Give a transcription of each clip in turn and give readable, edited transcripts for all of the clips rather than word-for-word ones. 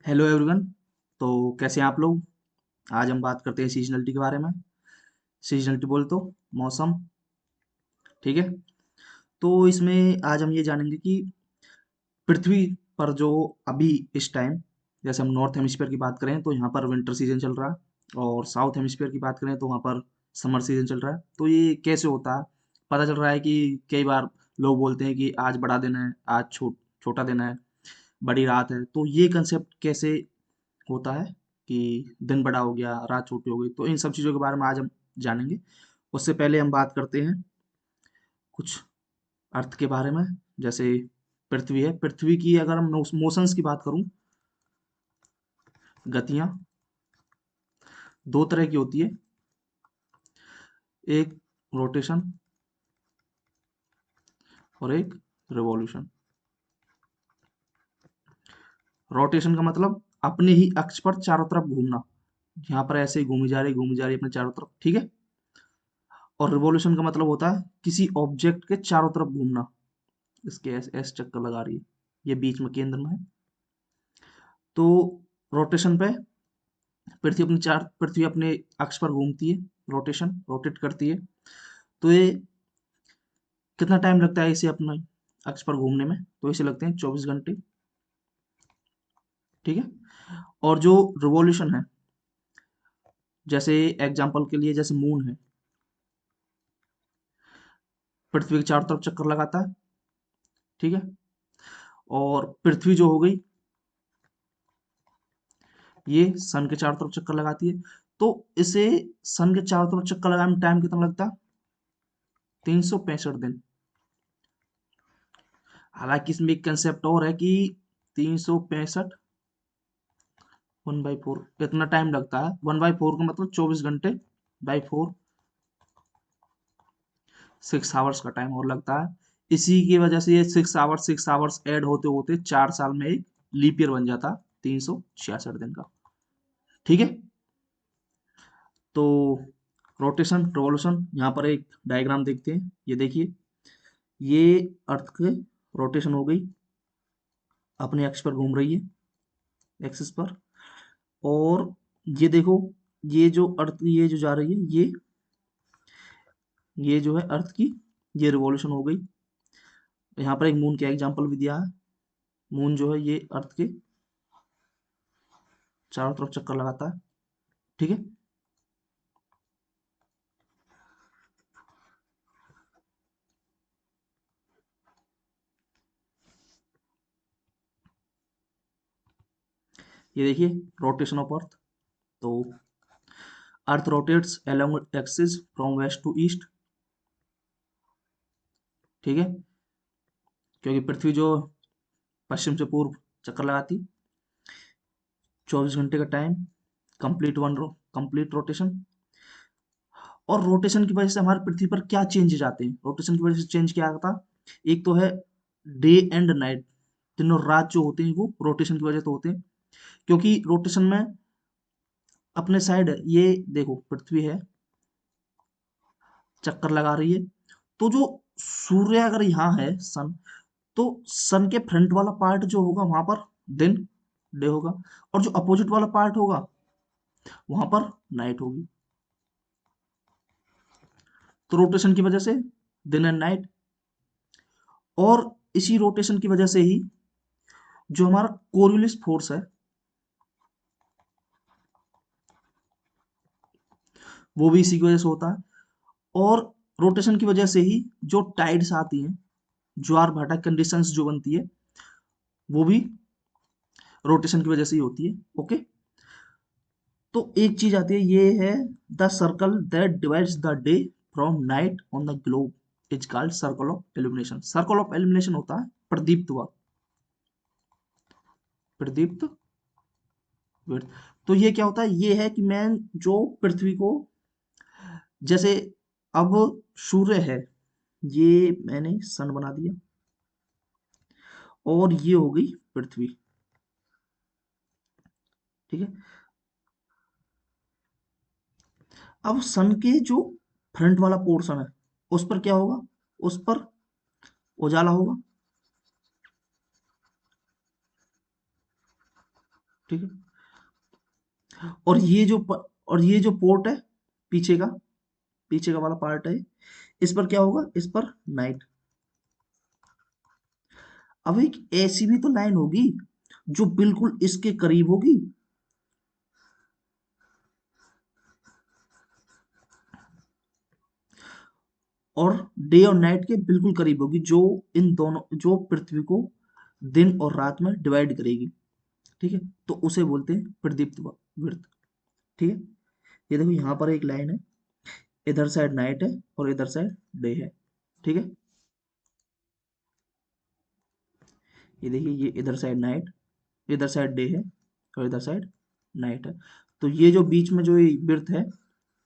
Hello everyone. तो कैसे हैं आप लोग। आज हम बात करते हैं सीजनलिटी के बारे में। सीजनलिटी बोल तो मौसम। ठीक है। तो इसमें आज हम ये जानेंगे कि पृथ्वी पर जो अभी इस टाइम, जैसे हम नॉर्थ हेमिस्फीयर की बात करें तो यहाँ पर विंटर सीजन चल रहा है, और साउथ हेमिस्फीयर की बात करें तो वहाँ पर समर सीजन चल रहा है। तो ये कैसे होता है, पता चल रहा है कि कई बार लोग बोलते हैं कि आज बड़ा दिन है, आज छोटा दिन है, बड़ी रात है। तो ये कंसेप्ट कैसे होता है कि दिन बड़ा हो गया, रात छोटी हो गई। तो इन सब चीज़ों के बारे में आज हम जानेंगे। उससे पहले हम बात करते हैं कुछ अर्थ के बारे में। जैसे पृथ्वी है, पृथ्वी की अगर हम मोशंस की बात करूं, गतियां दो तरह की होती है। एक रोटेशन और एक रिवॉल्यूशन। रोटेशन का मतलब अपने ही अक्ष पर चारों तरफ घूमना, यहाँ पर ऐसे ही घूमी जा रही अपने चारों तरफ। ठीक है। और रिवॉल्यूशन का मतलब होता है किसी ऑब्जेक्ट के चारों तरफ घूमना। इसके ऐसे ऐसे चक्कर लगा रही है, ये बीच में केंद्र में है। तो रोटेशन पे पृथ्वी अपने अक्ष पर घूमती है, रोटेट करती है। तो ये कितना टाइम लगता है इसे अपने अक्ष पर घूमने में, तो इसे लगते हैं 24 घंटे। ठीक है। और जो रिवॉल्यूशन है, जैसे एग्जांपल के लिए जैसे मून है, पृथ्वी के चारों तरफ चक्कर लगाता है। ठीक है। और पृथ्वी जो हो गई, ये सन के चारों तरफ चक्कर लगाती है। तो इसे सन के चारों तरफ चक्कर लगाने में टाइम कितना लगता है? 365 दिन। हालांकि इसमें एक कंसेप्ट और है कि 365 1/4 इतना टाइम लगता है। 1/4 का मतलब 24 घंटे बाई 4, 6 आवर्स का टाइम और लगता है। इसी की वजह से ये 6 आवर्स ऐड होते होते 4 साल में एक लीप ईयर बन जाता, 366 दिन का। ठीक है। तो रोटेशन रिवॉल्यूशन, यहाँ पर एक डायग्राम देखते हैं। ये देखिए, ये अर्थ के रोटेशन हो गई, अपने अक्ष पर घूम रही है, एक्सिस पर। और ये देखो, ये जो अर्थ, ये जो जा रही है, ये जो है अर्थ की, ये रिवॉल्यूशन हो गई। यहाँ पर एक मून का एग्जांपल भी दिया है। मून जो है ये अर्थ के चारों तरफ चक्कर लगाता है। ठीक है। ये देखिए, रोटेशन ऑफ अर्थ। तो earth rotates along axis from west to east. ठीक है। क्योंकि पृथ्वी जो पश्चिम से पूर्व चक्कर लगाती, 24 घंटे का टाइम, कंप्लीट रोटेशन। और रोटेशन की वजह से हमारी पृथ्वी पर क्या चेंजेज आते हैं? रोटेशन की वजह से चेंज क्या आता? एक तो है डे एंड नाइट, दिन और रात जो होते हैं वो रोटेशन की वजह से होते हैं। क्योंकि रोटेशन में अपने साइड, ये देखो पृथ्वी है, चक्कर लगा रही है। तो जो सूर्य अगर यहाँ है, सन, तो सन के फ्रंट वाला पार्ट जो होगा वहां पर दिन, डे होगा। और जो अपोजिट वाला पार्ट होगा वहां पर नाइट होगी। तो रोटेशन की वजह से दिन एंड नाइट। और इसी रोटेशन की वजह से ही जो हमारा कोरियोलिस फोर्स है, वो भी इसी की वजह से होता है। और रोटेशन की वजह से ही जो टाइड्स आती हैं, ज्वार भाटा कंडीशंस जो बनती है, वो भी रोटेशन की वजह से ही होती है। ओके। तो एक चीज आती है, ये है the circle that divides the day from night on the globe is called circle of illumination. Circle of illumination होता है प्रदीप्त वक्र, प्रदीप्त वृत्त। तो ये क्या होता है? ये है कि मैं जो पृथ्वी को, जैसे अब सूर्य है, ये मैंने सन बना दिया, और ये हो गई पृथ्वी। ठीक है। अब सन के जो फ्रंट वाला पोर्शन है, उस पर क्या होगा? उस पर उजाला होगा। ठीक है। और ये जो पोर्ट है पीछे का, पीछे का वाला पार्ट है, इस पर क्या होगा, इस पर नाइट। अब एक ऐसी भी तो लाइन होगी जो बिल्कुल इसके करीब होगी, और डे और नाइट के बिल्कुल करीब होगी, जो इन दोनों, जो पृथ्वी को दिन और रात में डिवाइड करेगी। ठीक है, तो उसे बोलते हैं प्रदीप्त वृत्त। ठीक है, ये देखो यहाँ पर एक लाइन है, इधर साइड नाइट है और इधर साइड डे है। ठीक है, ये देखिए, ये इधर साइड नाइट, इधर साइड डे है और इधर साइड नाइट है। तो ये जो बीच में जो ये वृत्त है,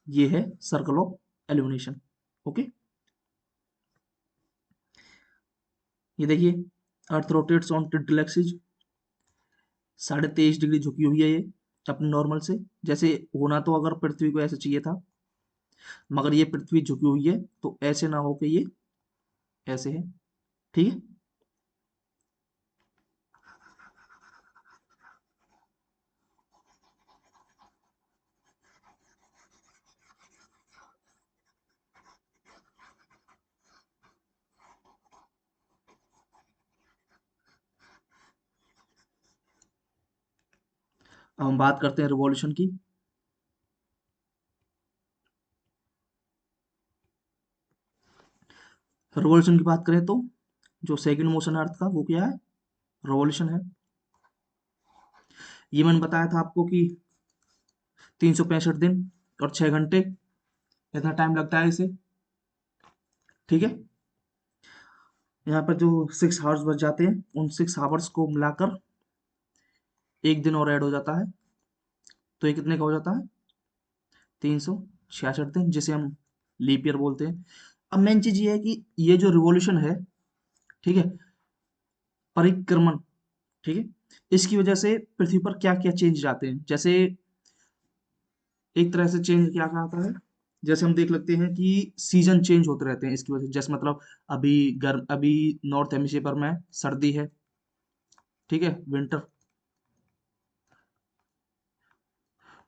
ये है सर्कल ऑफ एल्यूमिनेशन। ओके, ये देखिए, earth rotates on tilted axis, 23.5 degree झुकी हुई है ये अपने नॉर्मल से। जैसे होना तो अगर पृथ्वी को ऐसे चाहिए था, मगर ये पृथ्वी झुकी हुई है, तो ऐसे ना हो के ये ऐसे है। ठीक है, अब हम बात करते हैं रिवॉल्यूशन की। रिवॉल्यूशन की बात करें तो जो सेकंड मोशन अर्थ का, वो क्या है, रिवॉल्यूशन है। ये मैंने बताया था आपको कि 365 दिन और 6 घंटे, इतना टाइम लगता है इसे। ठीक है, यहाँ पर जो 6 आवर्स बच जाते हैं, उन 6 आवर्स को मिलाकर एक दिन और ऐड हो जाता है, तो ये कितने का हो जाता है, 366 दिन, जिसे हम लीप ईयर बोलते हैं। अब मेन चीज ये है कि ये जो रिवॉल्यूशन है, ठीक है, परिक्रमण, ठीक है, इसकी वजह से पृथ्वी पर क्या क्या चेंज आते हैं। जैसे एक तरह से चेंज क्या क्या आता है, जैसे हम देख लेते हैं कि सीजन चेंज होते रहते हैं इसकी वजह से। जैसे मतलब अभी गर्म, अभी नॉर्थ हेमिस्फीयर में सर्दी है, ठीक है, विंटर।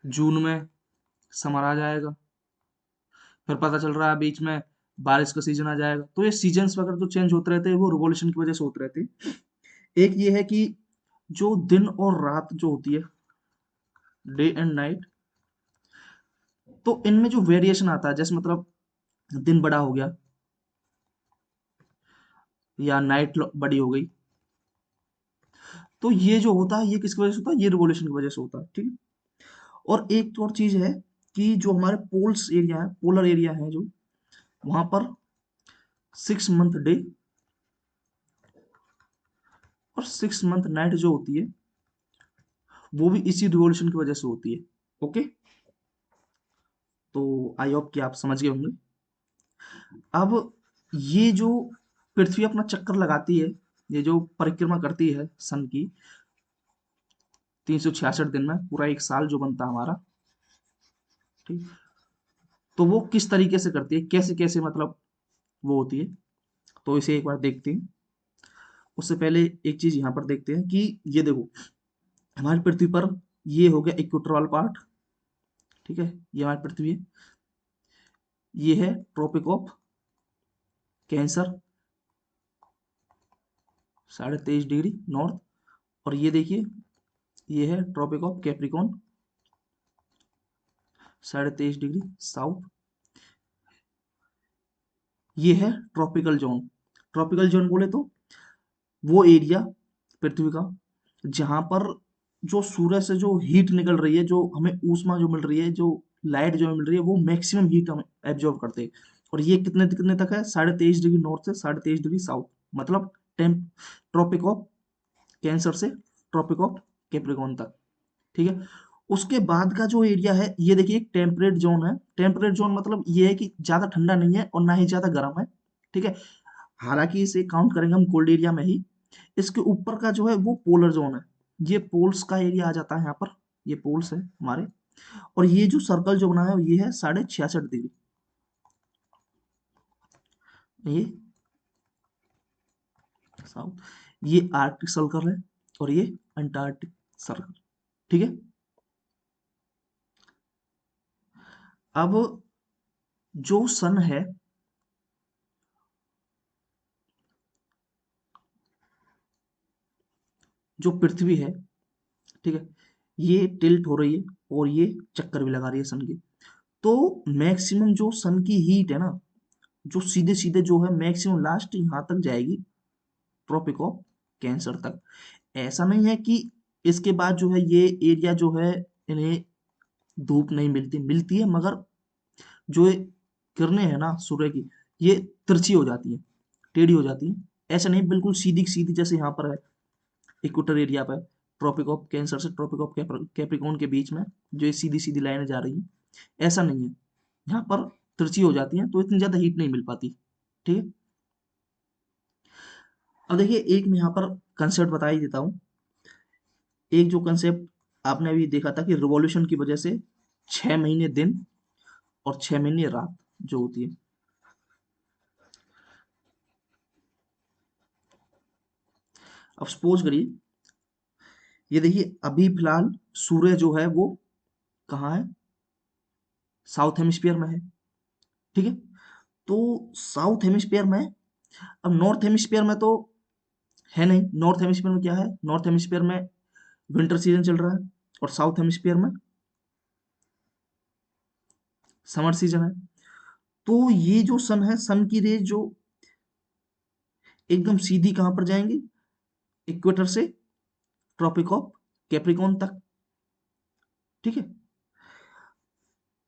जून में समर आ जाएगा, फिर पता चल रहा है बीच में बारिश का सीजन आ जाएगा। तो ये सीजन्स वगैरह जो चेंज होते रहते हैं, वो रिवॉल्यूशन की वजह से होते रहते हैं। एक ये है कि जो दिन और रात जो होती है, डे एंड नाइट, तो इनमें जो वेरिएशन आता है, जैसे मतलब दिन बड़ा हो गया या नाइट बड़ी हो गई, तो ये जो होता है, ये किसकी वजह से होता है, ये रिवॉल्यूशन की वजह से होता है। ठीक है, और एक तो और चीज है कि जो हमारे पोल्स एरिया है, पोलर एरिया है जो, वहां पर 6 मंथ डे और 6 मंथ नाइट जो होती है, वो भी इसी रिवॉल्यूशन की वजह से होती है। ओके, तो आई होप कि आप समझ गए होंगे। अब ये जो पृथ्वी अपना चक्कर लगाती है, ये जो परिक्रमा करती है सन की, 366 दिन में, पूरा एक साल जो बनता है हमारा, ठीक, तो वो किस तरीके से करती है, कैसे कैसे मतलब वो होती है, तो इसे एक बार देखते हैं। उससे पहले एक चीज यहाँ पर देखते हैं कि ये देखो, हमारी पृथ्वी पर ये हो गया इक्वेटर वाला पार्ट। ठीक है, ये हमारी पृथ्वी है, ये है tropic of cancer, 23.5 degree north. और ये देखिए, ये है tropic of Capricorn, 23.5 degree south. ये है ट्रॉपिकल जोन। ट्रॉपिकल जोन बोले तो वो एरिया पृथ्वी का जहां पर जो सूर्य से जो हीट निकल रही है, जो हमें ऊष्मा जो मिल रही है, जो लाइट जो हमें मिल रही है, वो मैक्सिमम हीट हम एब्जॉर्ब करते हैं। और ये कितने कितने तक है, 23.5 डिग्री नॉर्थ से 23.5 डिग्री साउथ, मतलब टेम्प ट्रॉपिक ऑफ कैंसर से ट्रॉपिक ऑफ कैप्रिकॉन तक। ठीक है, उसके बाद का जो एरिया है, ये देखिए, एक टेम्परेट जोन है। टेम्परेट जोन मतलब ये है कि ज्यादा ठंडा नहीं है और ना ही ज्यादा गर्म है। ठीक है, हालांकि इसे काउंट करेंगे हम कोल्ड एरिया में ही। इसके ऊपर का जो है वो पोलर जोन है, ये पोल्स का एरिया आ जाता है यहाँ पर, ये पोल्स है हमारे। और ये जो सर्कल जो बना है, ये है 66.5 डिग्री, ये साउथ। ये आर्कटिक सर्कल है और ये अंटार्कटिक सर्कल। ठीक है। अब जो सन है, जो पृथ्वी है, ठीक है, ये टिल्ट हो रही है और ये चक्कर भी लगा रही है सन की। तो मैक्सिमम जो सन की हीट है ना, जो सीधे सीधे जो है मैक्सिमम लास्ट यहाँ तक जाएगी, ट्रॉपिक ऑफ कैंसर तक। ऐसा नहीं है कि इसके बाद जो है ये एरिया जो है इन्हें धूप नहीं मिलती, मिलती है, मगर जो ये किरणें हैं ना सूर्य की, ये तिरछी हो जाती है, टेढ़ी हो जाती है। ऐसा नहीं बिल्कुल सीधी सीधी जैसे यहाँ पर है इक्वेटर एरिया पर, ट्रॉपिक ऑफ कैंसर से ट्रॉपिक ऑफ कैप्रिकॉर्न के बीच में जो ये सीधी सीधी लाइनें जा रही हैं, ऐसा नहीं है। यहाँ पर तिरछी हो जाती हैं तो इतनी ज़्यादा हीट नहीं मिल पाती। ठीक है। अब देखिए एक मैं यहाँ पर कंसेप्ट बता ही देता हूँ। एक जो कंसेप्ट आपने अभी देखा था कि रिवॉल्यूशन की वजह से 6 महीने दिन और 6 महीने रात जो होती है। अब सपोज करिए, ये देखिए अभी फिलहाल सूर्य जो है वो कहाँ है, साउथ हेमिस्फीयर में है। ठीक है। तो साउथ हेमिस्फीयर में, अब नॉर्थ हेमिस्फीयर में तो है नहीं। नॉर्थ हेमिस्फीयर में क्या है, नॉर्थ हेमिस्फीयर में विंटर सीजन चल रहा है और साउथ हेमिस्फीयर में समर सीजन है। तो ये जो सन है, सन की रेज जो एकदम सीधी कहां पर जाएंगी, इक्वेटर से ट्रॉपिक ऑफ कैप्रिकॉर्न तक। ठीक है।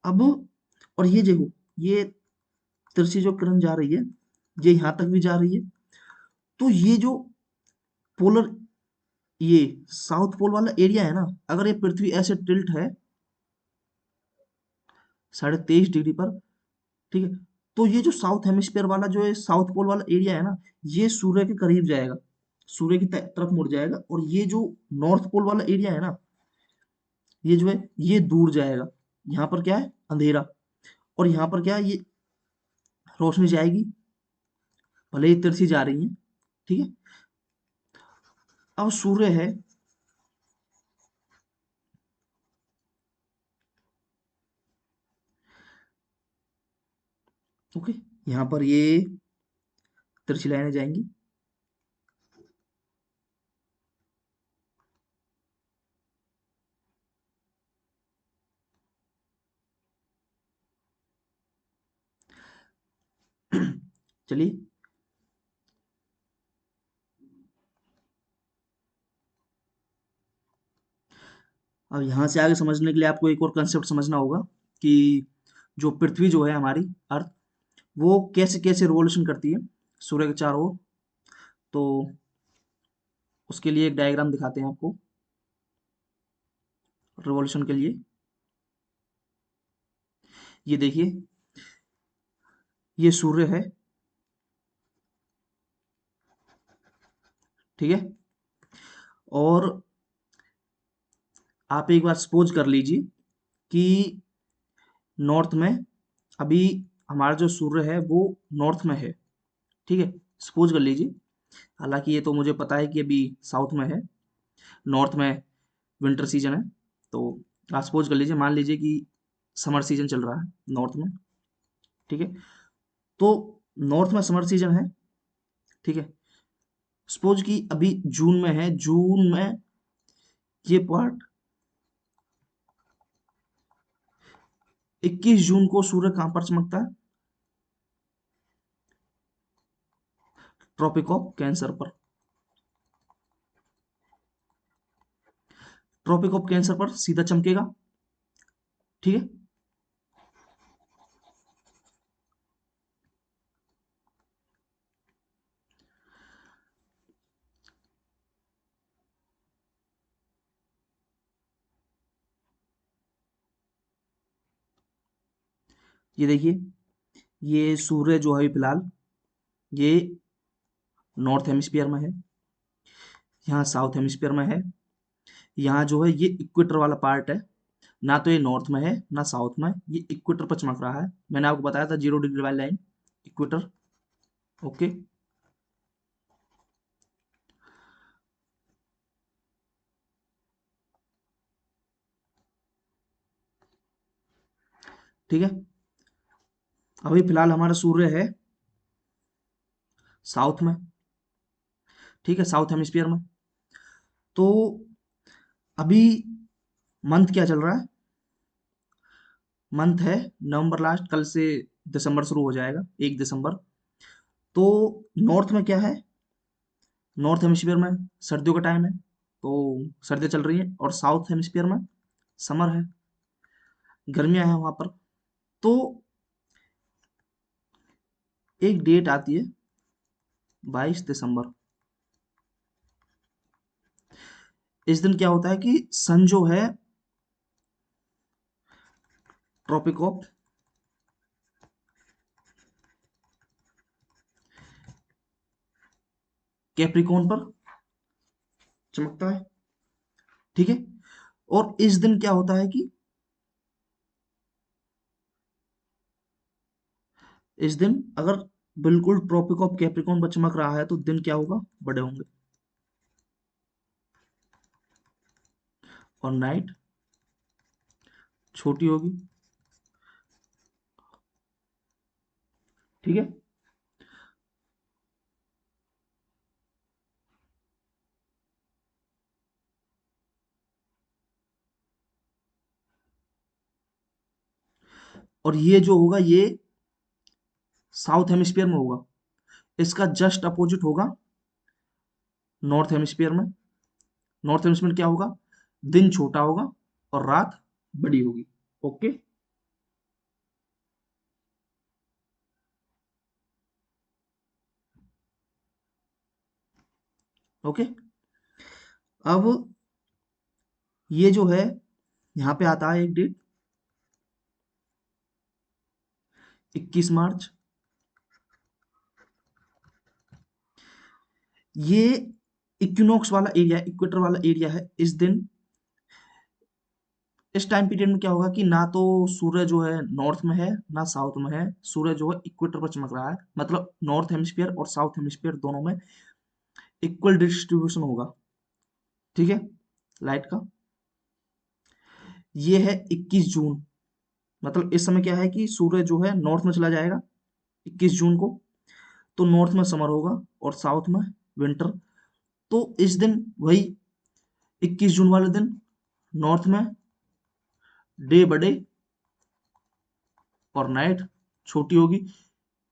अब और ये देखो, ये तिरछी जो किरण जा रही है, ये यहां तक भी जा रही है। तो ये जो पोलर, ये साउथ पोल वाला एरिया है ना, अगर ये पृथ्वी ऐसे टिल्ट है 23.5 डिग्री पर, ठीक है, तो ये जो साउथ हेमिस्फीयर वाला जो है साउथ पोल वाला एरिया है ना, ये सूर्य के करीब जाएगा, सूर्य की तरफ मुड़ जाएगा। और ये जो नॉर्थ पोल वाला एरिया है ना, ये जो है ये दूर जाएगा। यहाँ पर क्या है, अंधेरा। और यहाँ पर क्या है, ये रोशनी जाएगी, भले ही तिरछी जा रही है। ठीक है। अब सूर्य है, ओके, यहाँ पर ये तिरछी लाइनें जाएंगी। चलिए, अब यहाँ से आगे समझने के लिए आपको एक और कंसेप्ट समझना होगा कि जो पृथ्वी जो है हमारी अर्थ, वो कैसे कैसे रिवॉल्यूशन करती है सूर्य के चारों ओर। तो उसके लिए एक डायग्राम दिखाते हैं आपको रिवॉल्यूशन के लिए। ये देखिए, ये सूर्य है, ठीक है। और आप एक बार सपोज कर लीजिए कि नॉर्थ में अभी हमारा जो सूर्य है वो नॉर्थ में है। ठीक है, सपोज कर लीजिए। हालांकि ये तो मुझे पता है कि अभी साउथ में है, नॉर्थ में विंटर सीजन है। तो आप सपोज कर लीजिए, मान लीजिए कि समर सीजन चल रहा है नॉर्थ में। ठीक है। तो नॉर्थ में समर सीजन है, ठीक है। सपोज कि अभी जून में है, जून में ये पार्ट 21 जून को सूर्य कहां पर चमकता है, ट्रॉपिक ऑफ कैंसर पर। ट्रॉपिक ऑफ कैंसर पर सीधा चमकेगा। ठीक है। ये देखिए, ये सूर्य जो है फिलहाल ये नॉर्थ हेमिस्फीयर में है, यहाँ साउथ हेमिस्फीयर में है। यहाँ जो है ये इक्वेटर वाला पार्ट है, ना तो ये नॉर्थ में है ना साउथ में, ये इक्वेटर पर चमक रहा है। मैंने आपको बताया था 0 डिग्री वाली लाइन, इक्वेटर। ओके। ठीक है। अभी फिलहाल हमारा सूर्य है साउथ में, ठीक है, साउथ हेमिस्फीयर में। तो अभी मंथ क्या चल रहा है? मंथ है नवंबर लास्ट, कल से दिसंबर शुरू हो जाएगा, 1 दिसंबर। तो नॉर्थ में क्या है? नॉर्थ हेमिस्फीयर में सर्दियों का टाइम है, तो सर्दियाँ चल रही हैं, और साउथ हेमिस्फीयर में समर है, गर्मियाँ हैं वहाँ पर। तो एक डेट आती है 22 दिसंबर। इस दिन क्या होता है कि सन जो है ट्रॉपिक ऑफ कैप्रिकॉर्न पर चमकता है, ठीक है। और इस दिन क्या होता है कि इस दिन अगर बिल्कुल ट्रॉपिक ऑफ कैप्रिकॉर्न पर चमक रहा है तो दिन क्या होगा? बड़े होंगे, और नाइट छोटी होगी, ठीक है। और ये जो होगा ये साउथ हेमिस्फीयर में होगा, इसका जस्ट अपोजिट होगा नॉर्थ हेमिस्फीयर में। नॉर्थ हेमिस्फीयर में क्या होगा? दिन छोटा होगा और रात बड़ी होगी। ओके। ओके। अब ये जो है यहाँ पे आता है एक डेट, 21 मार्च। ये इक्विनॉक्स वाला एरिया, इक्वेटर वाला एरिया है। इस दिन, इस टाइम पीरियड में क्या होगा कि ना तो सूर्य जो है नॉर्थ में है ना साउथ में है, सूर्य जो है इक्वेटर पर चमक रहा है, मतलब नॉर्थ हेमिस्फीयर और साउथ हेमिस्फीयर दोनों में इक्वल डिस्ट्रीब्यूशन होगा, ठीक है, लाइट का। ये है 21 जून, मतलब इस समय क्या है कि सूर्य जो है नॉर्थ में चला जाएगा 21 जून को, तो नॉर्थ में समर होगा और साउथ में विंटर। तो इस दिन वही 21 जून वाले दिन नॉर्थ में डे बड़े और नाइट छोटी होगी।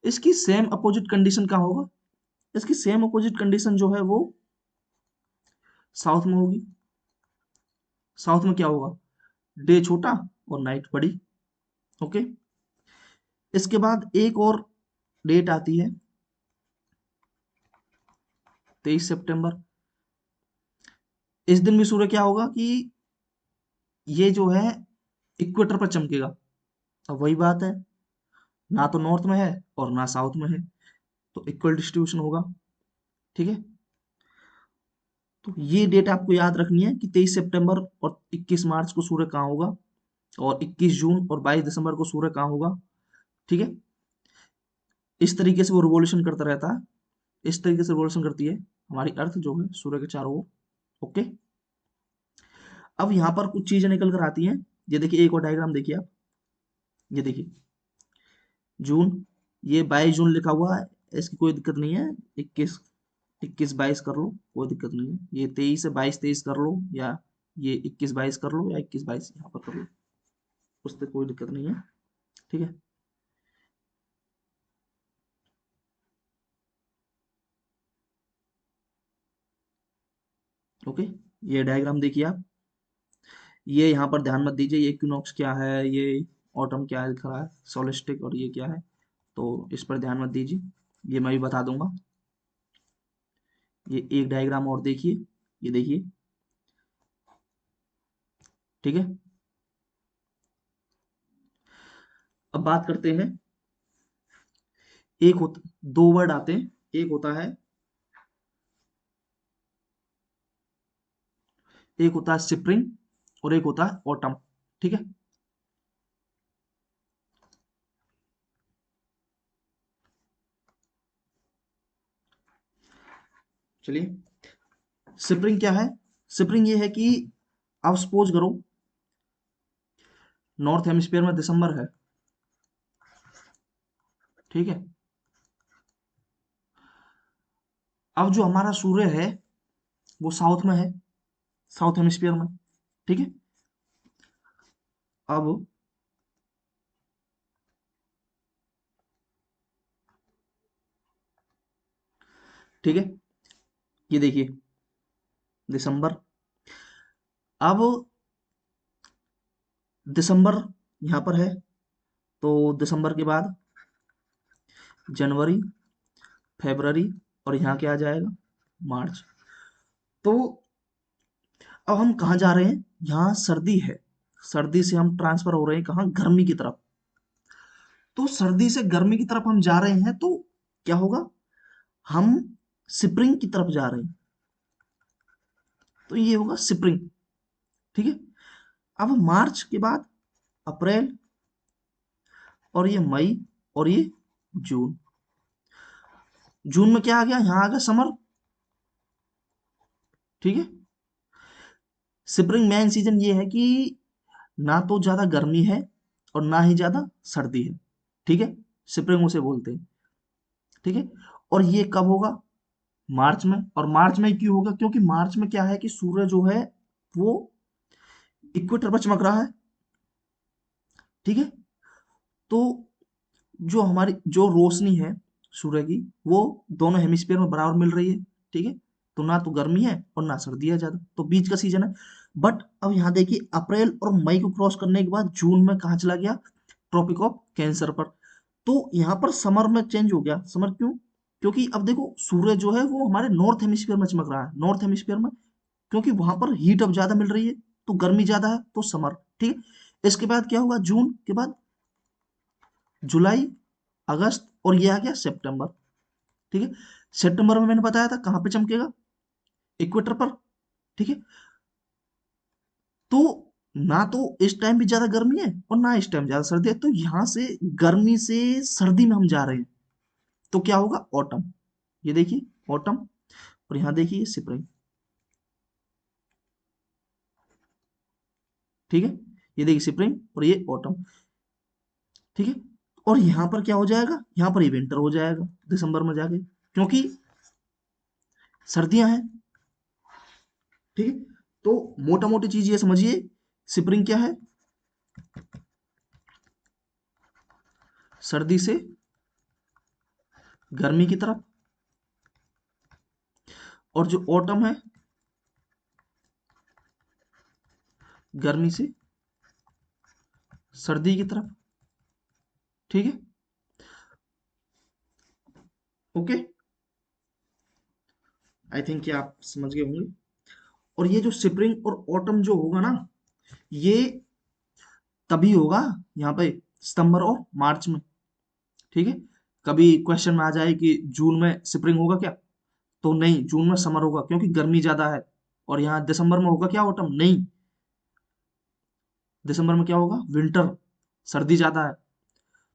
इसकी सेम अपोजिट कंडीशन क्या होगा? इसकी सेम अपोजिट कंडीशन जो है वो साउथ में होगी। साउथ में क्या होगा? डे छोटा और नाइट बड़ी। ओके। इसके बाद एक और डेट आती है 23 सितंबर। इस दिन भी सूर्य क्या होगा कि ये जो है इक्वेटर पर चमकेगा। अब वही बात है, ना तो नॉर्थ में है और ना साउथ में है, तो इक्वल डिस्ट्रीब्यूशन होगा, ठीक है। तो ये डेट आपको याद रखनी है कि 23 सितंबर और 21 मार्च को सूर्य कहाँ होगा, और 21 जून और 22 दिसंबर को सूर्य कहाँ होगा, ठीक है। इस तरीके से वो रिवॉल्यूशन करता रहता है, इस तरीके से रिवॉल्यूशन करती है हमारी अर्थ जो है सूर्य के चारों ओर। ओके। अब यहाँ पर कुछ चीजें निकल कर आती हैं। ये देखिए, एक और डायग्राम देखिए आप, ये देखिए जून, ये 22 जून लिखा हुआ है, इसकी कोई दिक्कत नहीं है। 21 22 कर लो, कोई दिक्कत नहीं है। ये 23 22 23 कर लो, या ये 21 22 कर लो, या 21 22 यहाँ पर कर लो, उससे कोई दिक्कत नहीं है, ठीक है। ओके। ये डायग्राम देखिए आप, ये यहाँ पर ध्यान मत दीजिए ये इक्विनॉक्स क्या है, ये ऑटम क्या है दिख रहा है, सोलिस्टिक, और ये क्या है, तो इस पर ध्यान मत दीजिए, ये मैं भी बता दूंगा। ये एक डायग्राम और देखिए, ये देखिए, ठीक है। अब बात करते हैं, एक होता, दो वर्ड आते हैं, एक होता है, एक होता है स्प्रिंग और एक होता है ऑटम, ठीक है। चलिए, स्प्रिंग क्या है? स्प्रिंग ये है कि आप सपोज करो नॉर्थ हेमिस्फीयर में दिसंबर है, ठीक है। अब जो हमारा सूर्य है वो साउथ में है, साउथ हेमिस्फीयर में। ठीक है। अब ठीक है, ये देखिए दिसंबर। अब दिसंबर यहाँ पर है, तो दिसंबर के बाद जनवरी, फरवरी, और यहाँ क्या आ जाएगा, मार्च। तो अब हम कहाँ जा रहे हैं, यहाँ सर्दी है, सर्दी से हम ट्रांसफर हो रहे हैं कहाँ, गर्मी की तरफ। तो सर्दी से गर्मी की तरफ हम जा रहे हैं, तो क्या होगा, हम स्प्रिंग की तरफ जा रहे हैं, तो ये होगा स्प्रिंग। ठीक है। अब मार्च के बाद अप्रैल, और ये मई, और ये जून। जून में क्या आ गया, यहाँ आ गया समर। ठीक है। स्प्रिंग मेन सीजन ये है कि ना तो ज्यादा गर्मी है और ना ही ज्यादा सर्दी है। ठीक है। स्प्रिंग उसे बोलते हैं। ठीक है। और ये कब होगा, मार्च में। और मार्च में क्यों होगा, क्योंकि मार्च में क्या है कि सूर्य जो है वो इक्वेटर पर चमक रहा है। ठीक है। तो जो हमारी जो रोशनी है सूर्य की, वो दोनों हेमिस्फीयर में बराबर मिल रही है। ठीक है। तो ना तो गर्मी है और ना सर्दी है ज्यादा, तो बीच का सीजन है। बट अब यहाँ देखिए अप्रैल और मई को क्रॉस करने के बाद जून में कहाँ चला गया, ट्रॉपिक ऑफ कैंसर पर। तो यहाँ पर समर में चेंज हो गया। समर क्यों, क्योंकि अब देखो सूर्य जो है वो हमारे नॉर्थ हेमिस्फीयर में चमक रहा है, नॉर्थ हेमिस्फीयर में, क्योंकि वहां पर हीट अब ज्यादा मिल रही है, तो गर्मी ज्यादा है, तो समर। ठीक है। इसके बाद क्या होगा, जून के बाद जुलाई, अगस्त, और ये आ गया सितंबर। ठीक है। सितंबर में मैंने बताया था कहाँ पे चमकेगा, इक्वेटर पर। ठीक है। तो ना तो इस टाइम भी ज्यादा गर्मी है और ना इस टाइम ज्यादा सर्दी है, तो यहां से गर्मी से सर्दी में हम जा रहे हैं, तो क्या होगा, ऑटम। ये देखिए ऑटम, और यहाँ देखिए स्प्रिंग। ठीक है। ये देखिए स्प्रिंग और ये ऑटम। ठीक है। और यहाँ पर क्या हो जाएगा, यहाँ पर ये विंटर हो जाएगा दिसंबर में जाके, क्योंकि सर्दियां हैं। ठीक है। तो मोटा मोटी चीज ये समझिए, स्प्रिंग क्या है, सर्दी से गर्मी की तरफ, और जो ऑटम है गर्मी से सर्दी की तरफ। ठीक है। ओके, आई थिंक कि आप समझ गए होंगे। और ये जो स्प्रिंग और ऑटम जो होगा ना, ये तभी होगा यहाँ पे सितंबर और मार्च में। ठीक है। कभी क्वेश्चन में आ जाए कि जून में स्प्रिंग होगा क्या, तो नहीं, जून में समर होगा क्योंकि गर्मी ज्यादा है। और यहाँ दिसंबर में होगा क्या, ऑटम, नहीं, दिसंबर में क्या होगा, विंटर, सर्दी ज्यादा है।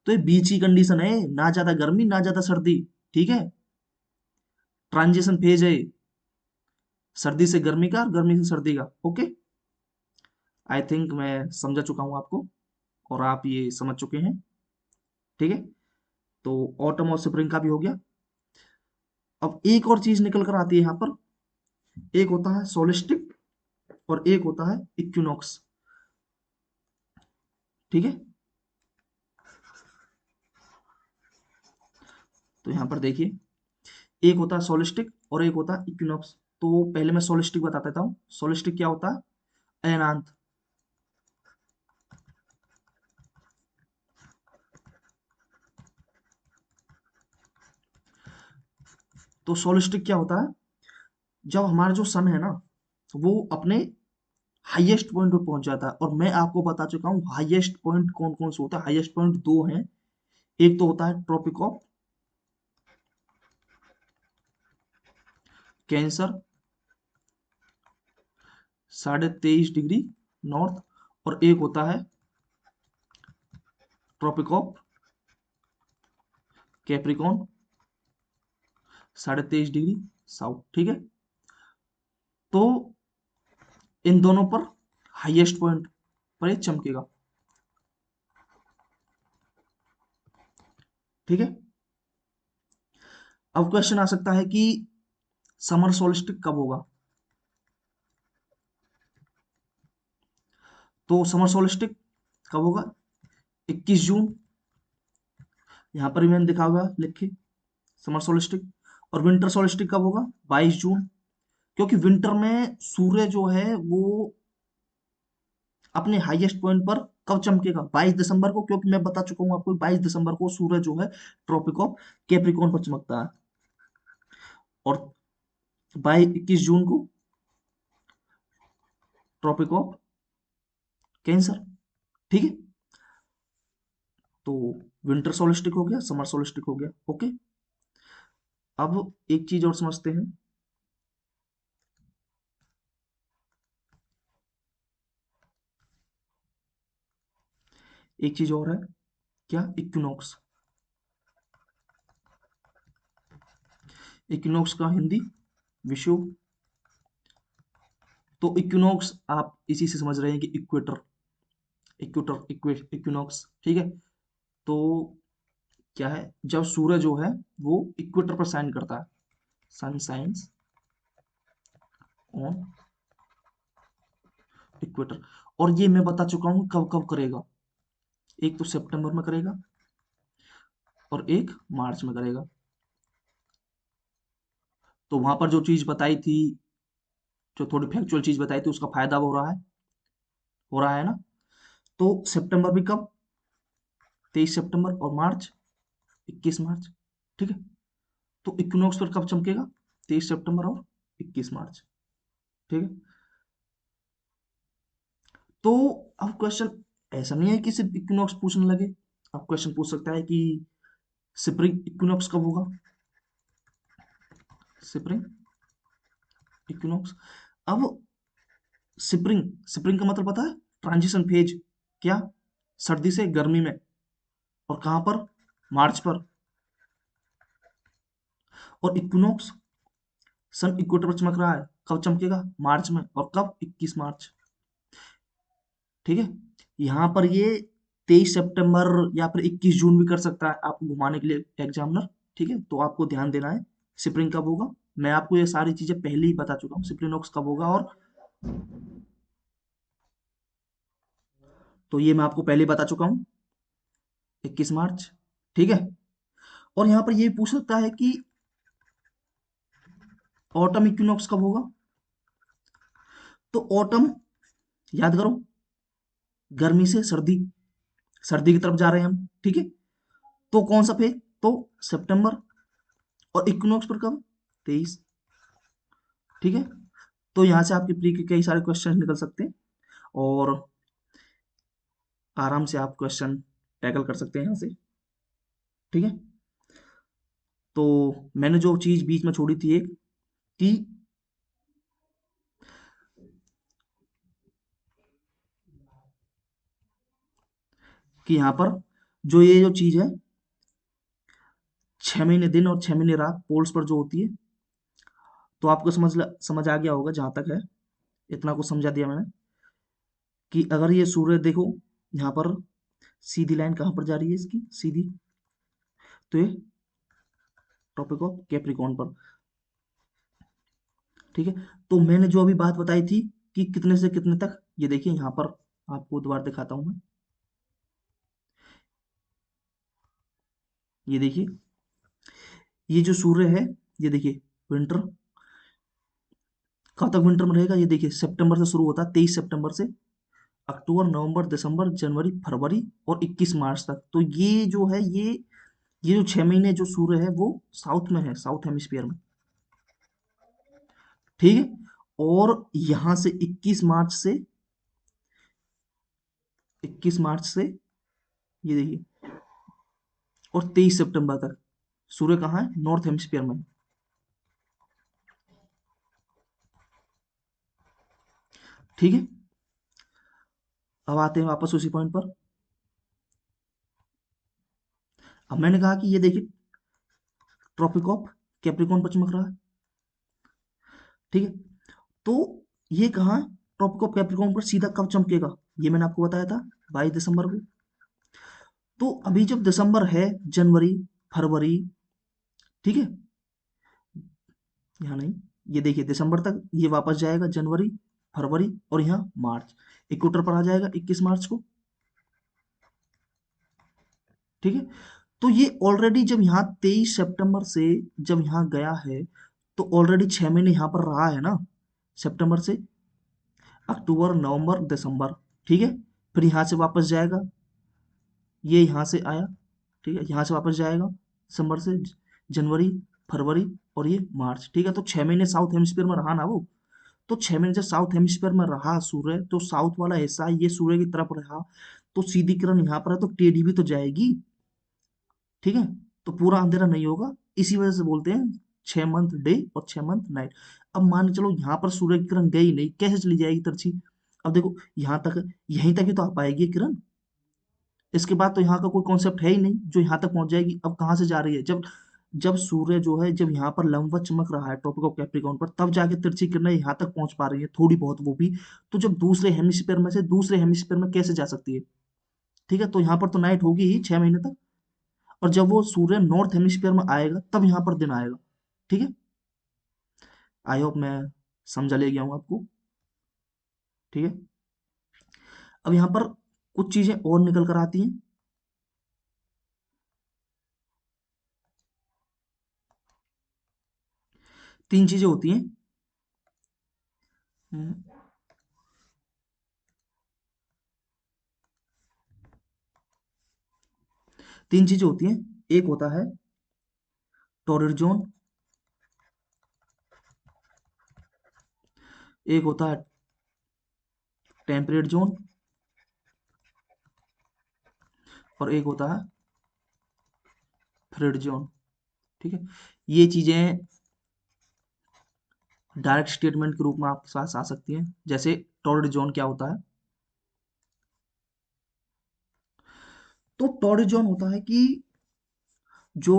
तो ये बीच की कंडीशन है, ना ज्यादा गर्मी ना ज्यादा सर्दी। ठीक है। ट्रांजिशन फेज है, सर्दी से गर्मी का और गर्मी से सर्दी का। ओके, आई थिंक मैं समझा चुका हूँ आपको, और आप ये समझ चुके हैं। ठीक है। तो ऑटम और स्प्रिंग का भी हो गया। अब एक और चीज निकल कर आती है यहाँ पर, एक होता है सोलिस्टिक और एक होता है इक्विनॉक्स। ठीक है। तो यहाँ पर देखिए, एक होता है सोलिस्टिक और एक होता है इक्विनॉक्स। तो पहले मैं सोलिस्टिक बता देता हूँ। सोलिस्टिक क्या होता है, अयनांत। तो सोलिस्टिक क्या होता है, जब हमारा जो सन है ना, वो अपने हाईएस्ट पॉइंट पर पहुंच जाता है। और मैं आपको बता चुका हूँ हाईएस्ट पॉइंट कौन कौन से होता है। हाईएस्ट पॉइंट दो हैं, एक तो होता है tropic of cancer, 23.5 degree north, और एक होता है tropic of Capricorn, 23.5 degree south. ठीक है। तो इन दोनों पर हाईएस्ट पॉइंट पर ये चमकेगा। ठीक है। अब क्वेश्चन आ सकता है कि समर सोल्स्टिस कब होगा। तो समर सोल्स्टिस कब होगा? 21 जून। यहाँ पर भी मैंने दिखा हुआ है लिख के समर सोल्स्टिस। और विंटर सोल्स्टिस कब होगा? 22 जून। क्योंकि विंटर में सूर्य जो है वो अपने हाईएस्ट पॉइंट पर कब चमकेगा? 22 दिसंबर को, क्योंकि मैं बता चुका हूँ आपको 22 दिसंबर को सूर्य जो है ट्रॉपिक ऑफ कैप्रिकॉर्न पर चमकता है। और 21 जून को ट्रॉपिक ऑफ कैंसर। ठीक है। तो विंटर सोल्स्टिस हो गया, समर सोल्स्टिस हो गया। ओके। अब एक चीज और समझते हैं। एक चीज और है, क्या? इक्विनॉक्स। इक्विनॉक्स का हिंदी विषुव। तो इक्विनॉक्स आप इसी से समझ रहे हैं कि इक्वेटर, इक्विनॉक्स। ठीक है। तो क्या है, जब सूर्य जो है वो इक्वेटर पर साइन करता है, सन साइंस ऑन इक्वेटर। और ये मैं बता चुका हूँ कब कब करेगा। एक तो सितंबर में करेगा और एक मार्च में करेगा। तो वहां पर जो चीज बताई थी, जो थोड़ी फैक्चुअल चीज बताई थी, उसका फायदा हो रहा है ना। तो सितंबर भी कब? 23 सितंबर। और मार्च 21 मार्च। ठीक है। तो इक्विनॉक्स पर कब चमकेगा? 23 सितंबर और 21 मार्च। ठीक है। तो अब क्वेश्चन ऐसा नहीं है कि सिर्फ इक्विनॉक्स पूछने लगे। अब क्वेश्चन पूछ सकता है कि स्प्रिंग इक्विनॉक्स कब होगा? Spring equinox. अब स्प्रिंग, स्प्रिंग का मतलब पता है? Transition phase. क्या? सर्दी से गर्मी में। और कहां पर? मार्च पर। और इक्विनॉक्स सन इक्वेटर पर चमक रहा है, कब चमकेगा? मार्च में। और कब? 21 मार्च। ठीक है। यहाँ पर ये 23 सितंबर या फिर 21 जून भी कर सकता है आपको घुमाने के लिए एग्जामिनर। ठीक है। तो आपको ध्यान देना है स्प्रिंग कब होगा। मैं आपको ये सारी चीजें पहले ही बता चुका हूँ, स्प्रिनॉक्स कब होगा। और तो ये मैं आपको पहले ही बता चुका हूँ, 21 मार्च। ठीक है। और यहाँ पर ये पूछ सकता है कि ऑटम इक्विनॉक्स कब होगा। तो ऑटम, याद करो, गर्मी से सर्दी, सर्दी की तरफ जा रहे हैं हम। ठीक है। तो कौन सा फेज? तो सितंबर। और इक्विनॉक्स पर कब? 23। ठीक है। तो यहाँ से आपके प्री के कई सारे क्वेश्चन निकल सकते हैं। और आराम से आप क्वेश्चन टैकल कर सकते हैं यहाँ से। ठीक है। तो मैंने जो चीज बीच में छोड़ी थी एक, कि यहाँ पर जो ये जो चीज है, 6 महीने दिन और 6 महीने रात पोल्स पर जो होती है, तो आपको समझ आ गया होगा जहां तक है। इतना कुछ समझा दिया मैंने कि अगर ये सूर्य देखो, यहाँ पर सीधी लाइन कहाँ पर जा रही है इसकी सीधी, तो ये ट्रॉपिक ऑफ कैप्रिकॉर्न पर। ठीक है। तो मैंने जो अभी बात बताई थी कि कितने से कितने तक, ये देखिए यहाँ पर आपको दोबारा दिखाता हूं मैं। ये देखिए, ये जो सूर्य है, ये देखिए विंटर, कब तक विंटर में रहेगा? ये देखिए सितंबर से शुरू होता है, 23 सितंबर से अक्टूबर, नवंबर, दिसंबर, जनवरी, फरवरी और 21 मार्च तक। तो ये जो है, ये जो 6 महीने जो सूर्य है वो साउथ में है, साउथ हेमिस्फीयर में। ठीक है। और यहां से 21 मार्च से ये देखिए, और 23 सितंबर तक सूर्य कहाँ है? नॉर्थ हेमिस्फीयर में। ठीक है। अब आते हैं वापस उसी पॉइंट पर। अब मैंने कहा कि ये देखिए ट्रॉपिक ऑफ कैप्रिकॉर्न पर चमक रहा है। ठीक है। तो ये कहाँ है? ट्रॉपिक ऑफ कैप्रिकॉर्न पर सीधा कब चमकेगा? ये मैंने आपको बताया था, 22 दिसंबर को। तो अभी जब दिसंबर है, जनवरी, फरवरी, ठीक है, यहाँ नहीं, ये देखिए दिसंबर तक ये वापस जाएगा, जनवरी, फरवरी और यहाँ मार्च, इक्वेटर पर आ जाएगा 21 मार्च को। ठीक है, तो ये ऑलरेडी जब यहाँ 23 सितंबर से जब यहाँ गया है, तो ऑलरेडी 6 महीने यहाँ पर रहा है ना, सितंबर से अक्टूबर, नवंबर, दिसंबर। ठीक है, फिर यहाँ से वापस जाएगा, ये यहाँ से आया, ठीक है, यहाँ से वापस जाएगा दिसंबर से जनवरी, फरवरी और ये मार्च। ठीक है, तो 6 महीने साउथ हेमिस्फीयर में रहा ना वो। तो 6 महीने जब साउथ हेमिस्फीयर में रहा सूर्य, तो साउथ वाला हिस्सा ये सूर्य की तरफ रहा, तो सीधी किरण यहाँ पर है तो टेढ़ी भी तो जाएगी। ठीक है, तो पूरा अंधेरा नहीं होगा, इसी वजह से बोलते हैं 6 मंथ डे और 6 मंथ नाइट। अब मान के चलो यहाँ पर सूर्य की किरण गई नहीं, कैसे चली जाएगी तिरछी? अब देखो यहाँ तक, यहीं तक ही तो आ पाएगी ये किरण, इसके बाद तो यहाँ का कोई कॉन्सेप्ट है ही नहीं जो यहाँ तक पहुंच जाएगी। अब कहाँ से जा रही है? जब जब सूर्य जो है, जब यहाँ पर लंबवत चमक रहा है ट्रॉपिक ऑफ कैप्रिकॉर्न पर, तब जाके तिरछी किरणें यहाँ तक पहुंच पा रही है थोड़ी बहुत वो भी। तो जब दूसरे हेमिस्फीयर में से दूसरे हेमिस्फीयर में कैसे जा सकती है? ठीक है, तो यहाँ पर तो नाइट होगी ही 6 महीने तक, और जब वो सूर्य नॉर्थ हेमिस्फीयर में आएगा तब यहाँ पर दिन आएगा। ठीक है, आई होप मैं समझा ले गया हूँ आपको। ठीक है, अब यहाँ पर कुछ चीजें और निकल कर आती हैं। तीन चीजें होती हैं। हम्म, तीन चीजें होती हैं। एक होता है टॉरिड जोन, एक होता है टेम्परेट जोन, और एक होता है फ्रेड जोन। ठीक है, ये चीजें डायरेक्ट स्टेटमेंट के रूप में आपके पास आ सकती हैं। जैसे टॉर्रिड जोन क्या होता है? तो टॉर्रिड जोन होता है कि जो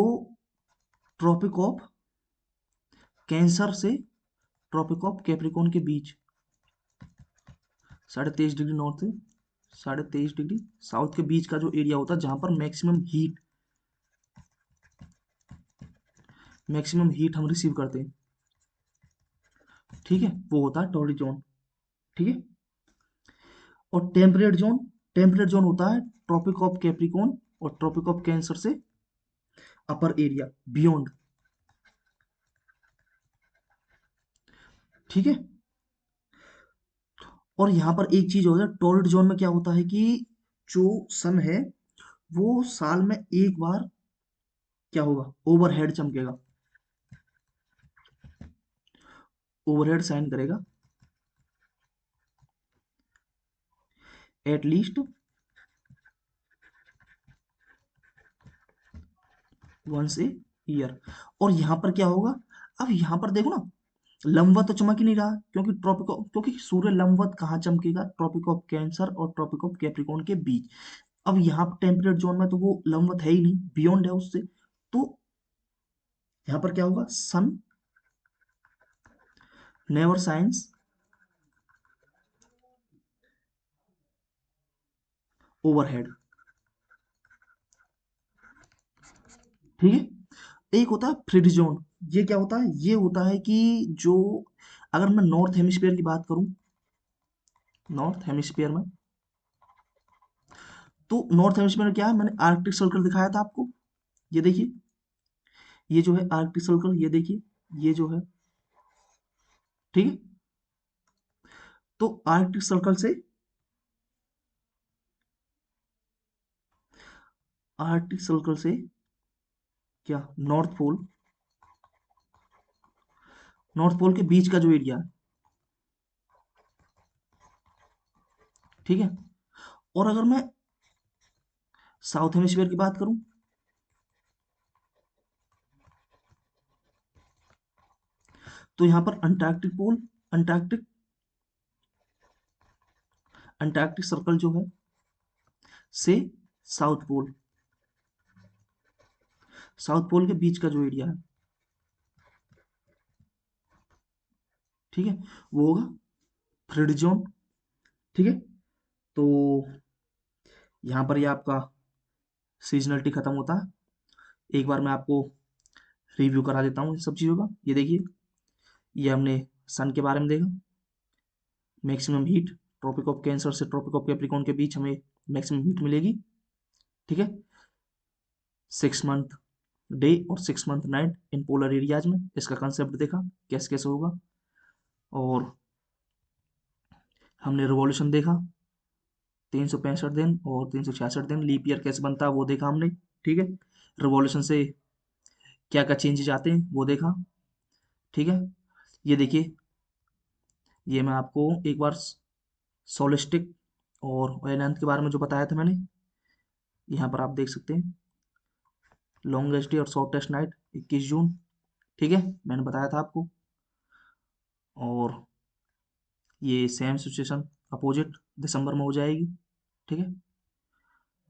ट्रॉपिक ऑफ कैंसर से ट्रॉपिक ऑफ कैप्रिकॉर्न के बीच, 23.5 डिग्री नॉर्थ से 23.5 डिग्री साउथ के बीच का जो एरिया होता है, जहां पर मैक्सिमम हीट हम रिसीव करते हैं। ठीक है, वो होता है टॉर्रिड जोन। ठीक है, और टेम्परेट जोन होता है ट्रॉपिक ऑफ कैप्रिकॉर्न और ट्रॉपिक ऑफ कैंसर से अपर एरिया बियॉन्ड। ठीक है, और यहाँ पर एक चीज हो जाए, टॉर्रिड जोन में क्या होता है कि जो सन है वो साल में एक बार क्या होगा, ओवरहेड चमकेगा, ओवरहेड साइन करेगा एटलीस्ट वंस ए ईयर। और यहाँ पर क्या होगा? अब यहाँ पर देखो ना, लंबवत तो चमक ही नहीं रहा, क्योंकि सूर्य लंबवत कहाँ चमकेगा? ट्रॉपिक ऑफ कैंसर और ट्रॉपिक ऑफ कैप्रिकॉर्न के बीच। अब यहाँ पर टेम्परेट जोन में तो वो लंबवत है ही नहीं, बियॉन्ड है उससे। तो यहाँ पर क्या होगा? Sun never shines overhead. ठीक है, एक होता है फ्रिड जोन। ये क्या होता है? ये होता है कि जो, अगर मैं नॉर्थ हेमिस्फीयर की बात करूं, नॉर्थ हेमिस्फीयर में, तो नॉर्थ हेमिस्फीयर में क्या है, मैंने आर्कटिक सर्कल दिखाया था आपको। ये देखिए, ये जो है आर्कटिक सर्कल, ये देखिए, ये जो है। ठीक है, तो आर्कटिक सर्कल से क्या, नॉर्थ पोल के बीच का जो एरिया है। ठीक है, और अगर मैं साउथ हेमिस्फीयर की बात करूं, तो यहां पर अंटार्कटिक अंटार्कटिक सर्कल जो है से साउथ पोल, साउथ पोल के बीच का जो एरिया है। ठीक है, वो होगा फ्रिड जोन। ठीक है, तो यहाँ पर ये आपका सीजनलिटी खत्म होता है। एक बार मैं आपको रिव्यू करा देता हूँ इन सब चीज़ों का। ये देखिए, ये हमने सन के बारे में देखा, maximum heat, tropic of cancer से ट्रॉपिक ऑफ कैप्रिकॉर्न के बीच हमें मैक्सिमम हीट मिलेगी। ठीक है, 6 मंथ डे और 6 month night in polar areas में, इसका कंसेप्ट देखा कैसे कैसे होगा। और हमने रिवॉल्यूशन देखा, 365 दिन और 366 दिन, लीप ईयर कैसे बनता है वो देखा हमने। ठीक है, रिवॉल्यूशन से क्या क्या चेंजेज आते हैं वो देखा। ठीक है, ये देखिए, ये मैं आपको एक बार सोलिस्टिक और वेदांत के बारे में जो बताया था मैंने, यहाँ पर आप देख सकते हैं, लॉन्गेस्ट डे और शॉर्टेस्ट नाइट 21 जून। ठीक है, मैंने बताया था आपको। और ये सेम सिचुएशन अपोजिट दिसंबर में हो जाएगी। ठीक है,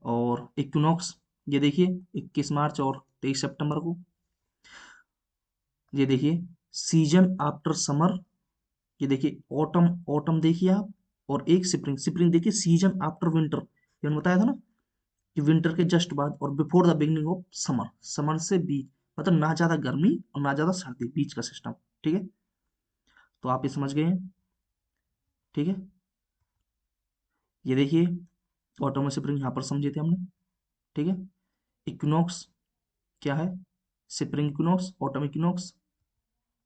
और इक्विनॉक्स ये देखिए 21 मार्च और 23 सितंबर को। ये देखिए सीजन आफ्टर समर, ये देखिए ऑटम, ऑटम देखिए आप, और एक स्प्रिंग, स्प्रिंग देखिए सीजन आफ्टर विंटर, ये मैंने बताया था ना कि विंटर के जस्ट बाद और before the beginning of summer, summer से बीच, मतलब ना ज्यादा गर्मी और ना ज्यादा सर्दी, बीच का सिस्टम। ठीक है, तो आप ये समझ गए हैं। ठीक है, ये देखिए ऑटोम स्प्रिंग यहाँ पर समझे थे हमने। ठीक है, इक्विनॉक्स क्या है, स्प्रिंग इक्विनॉक्स, ऑटम इक्विनॉक्स।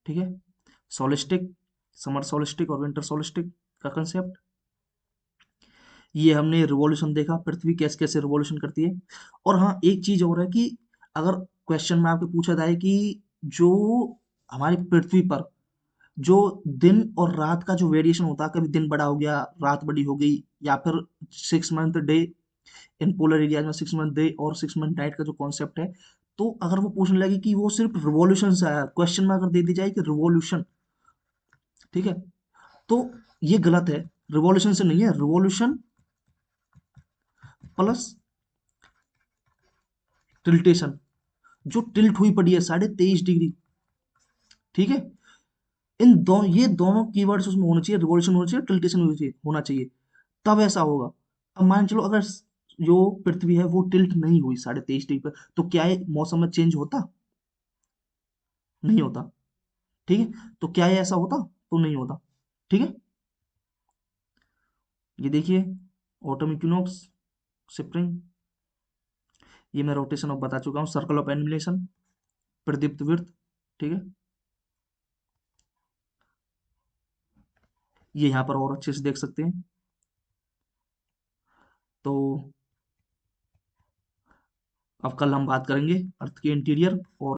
ठीक है, सोलिस्टिक, समर सोलिस्टिक और विंटर सोलिस्टिक का कंसेप्ट। ये हमने रिवॉल्यूशन देखा, पृथ्वी कैसे कैसे रिवॉल्यूशन करती है। और हाँ, एक चीज और है कि अगर क्वेश्चन में आपके पूछा जाए कि जो हमारी पृथ्वी पर जो दिन और रात का जो वेरिएशन होता है, कभी दिन बड़ा हो गया, रात बड़ी हो गई, या फिर 6 month day in polar areas में, 6 मंथ डे और 6 मंथ नाइट का जो कॉन्सेप्ट है, तो अगर वो पूछने लगे कि वो सिर्फ रिवॉल्यूशन से आया, क्वेश्चन में अगर दे दी जाए कि रिवॉल्यूशन, ठीक है, तो ये गलत है, रिवॉल्यूशन से नहीं है, रिवॉल्यूशन प्लस टिल्टेशन, जो टिल्ट हुई पड़ी है 23.5 डिग्री। ठीक है, इन दो, ये दोनों कीवर्ड्स उसमें होना चाहिए, रिवॉल्यूशन होना चाहिए, टिल्टेशन होना चाहिए, तब ऐसा होगा। अब मान चलो अगर जो पृथ्वी है वो टिल्ट नहीं हुई 23.5 डिग्री पर, तो क्या ये मौसम में चेंज होता? नहीं होता। ठीक है, तो क्या ये ऐसा होता? तो नहीं होता। ठीक है, ये देखिए ऑटम इक्विनॉक्स, स्प्रिंग, ये मैं रोटेशन ऑफ बता चुका हूँ, सर्कल ऑफ एनिमिलेशन, प्रदीप्त वृत्त। ठीक है, ये यहाँ पर और अच्छे से देख सकते हैं। तो अब कल हम बात करेंगे अर्थ के इंटीरियर और